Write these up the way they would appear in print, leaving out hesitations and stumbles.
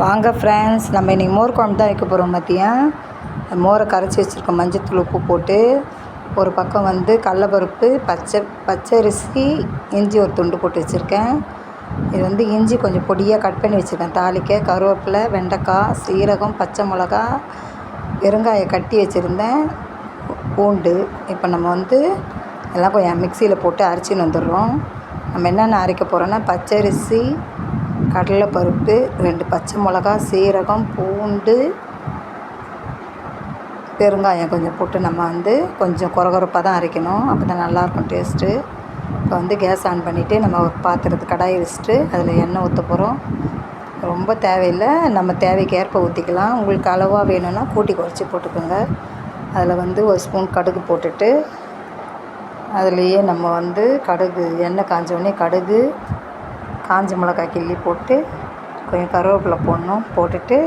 வாங்க ஃப்ரெண்ட்ஸ், நம்ம இன்றைக்கி மோர் குழம்பு தான் வைக்க போகிறோம். மதியம் மோரை கரைச்சி வச்சுருக்கோம் மஞ்சத்தூள் உப்பு போட்டு. ஒரு பக்கம் வந்து கடலப்பருப்பு, பச்சரிசி, இஞ்சி ஒரு துண்டு போட்டு வச்சுருக்கேன். இது வந்து இஞ்சி கொஞ்சம் பொடியாக கட் பண்ணி வச்சுருக்கேன் தாளிக்க. கருவேப்பிலை, வெண்டைக்காய், சீரகம், பச்சை மிளகா, பெருங்காயம் கட்டி வச்சுருந்தேன், பூண்டு. இப்போ நம்ம வந்து எல்லாம் கொஞ்சம் மிக்சியில் போட்டு அரைச்சின்னு வந்துடுறோம். நம்ம என்னென்ன அரைக்க போகிறோன்னா பச்சரிசி, கடலைப்பருப்பு, 2 பச்சை மிளகா, சீரகம், பூண்டு, பெருங்காயம் கொஞ்சம் போட்டு நம்ம வந்து கொஞ்சம் கொரகொரப்பாக தான் அரைக்கணும். அப்போ தான் நல்லாயிருக்கும் டேஸ்ட்டு. இப்போ வந்து கேஸ் ஆன் பண்ணிவிட்டு நம்ம ஒரு பாத்திரத்துக்கு கடாயை வச்சுட்டு அதில் எண்ணெய் ஊற்ற போகிறோம். ரொம்ப தேவையில்லை, நம்ம தேவைக்கு ஏற்ப ஊற்றிக்கலாம். உங்களுக்கு அளவாக வேணும்னா கூட்டி குறைச்சி போட்டுக்கோங்க. அதில் வந்து ஒரு ஸ்பூன் கடுகு போட்டுட்டு அதுலேயே நம்ம வந்து எண்ணெய் காஞ்சோடனே கடுகு, காஞ்ச மிளகாய் கிள்ளி போட்டு கொஞ்சம் கருவேப்பிலை போடணும். போட்டுட்டு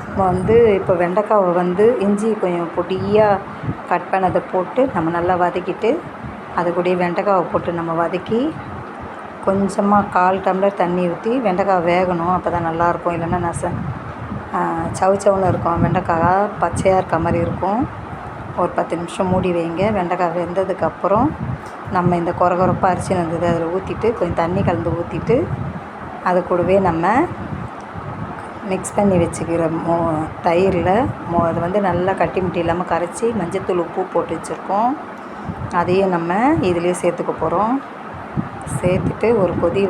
நம்ம வந்து இப்போ வெண்டைக்காவை வந்து இஞ்சி கொஞ்சம் பொடியாக கட் பண்ணதை போட்டு நம்ம நல்லா வதக்கிட்டு அது கூடயே வெண்டைக்காவை போட்டு நம்ம வதக்கி கொஞ்சமாக 1/4 டம்ளர் தண்ணி ஊற்றி வெண்டைக்காய் வேகணும். அப்போ தான் நல்லாயிருக்கும். இல்லைன்னா சவுச்சவுன்னு இருக்கும். வெண்டைக்காய் பச்சையாக இருக்க மாதிரி இருக்கும். ஒரு 10 நிமிஷம் மூடி வைங்க. வெண்டைக்காய் வெந்ததுக்கப்புறம் நம்ம இந்த கொரகொரப்பாக அரிசி வந்தது அதில் ஊற்றிட்டு கொஞ்சம் தண்ணி கலந்து ஊற்றிட்டு அது கூடவே நம்ம மிக்ஸ் பண்ணி வச்சுக்கிற தயிரில் அது வந்து நல்லா கட்டி முட்டி இல்லாமல் கரைச்சி மஞ்சத்தூள் உப்பு போட்டு வச்சுருக்கோம். அதையும் நம்ம இதிலே சேர்த்துக்க போகிறோம். சேர்த்துட்டு ஒரு கொதி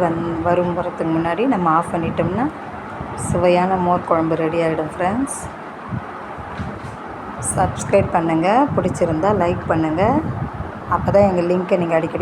வரத்துக்கு முன்னாடி நம்ம ஆஃப் பண்ணிட்டோம்னா சுவையான மோர் குழம்பு ரெடி ஆகிடும். ஃப்ரெண்ட்ஸ், சப்ஸ்கிரைப் பண்ணுங்கள், பிடிச்சிருந்தால் லைக் பண்ணுங்கள். அப்போ தான் எங்கள் லிங்க்கை நீங்கள் அடிக்கடி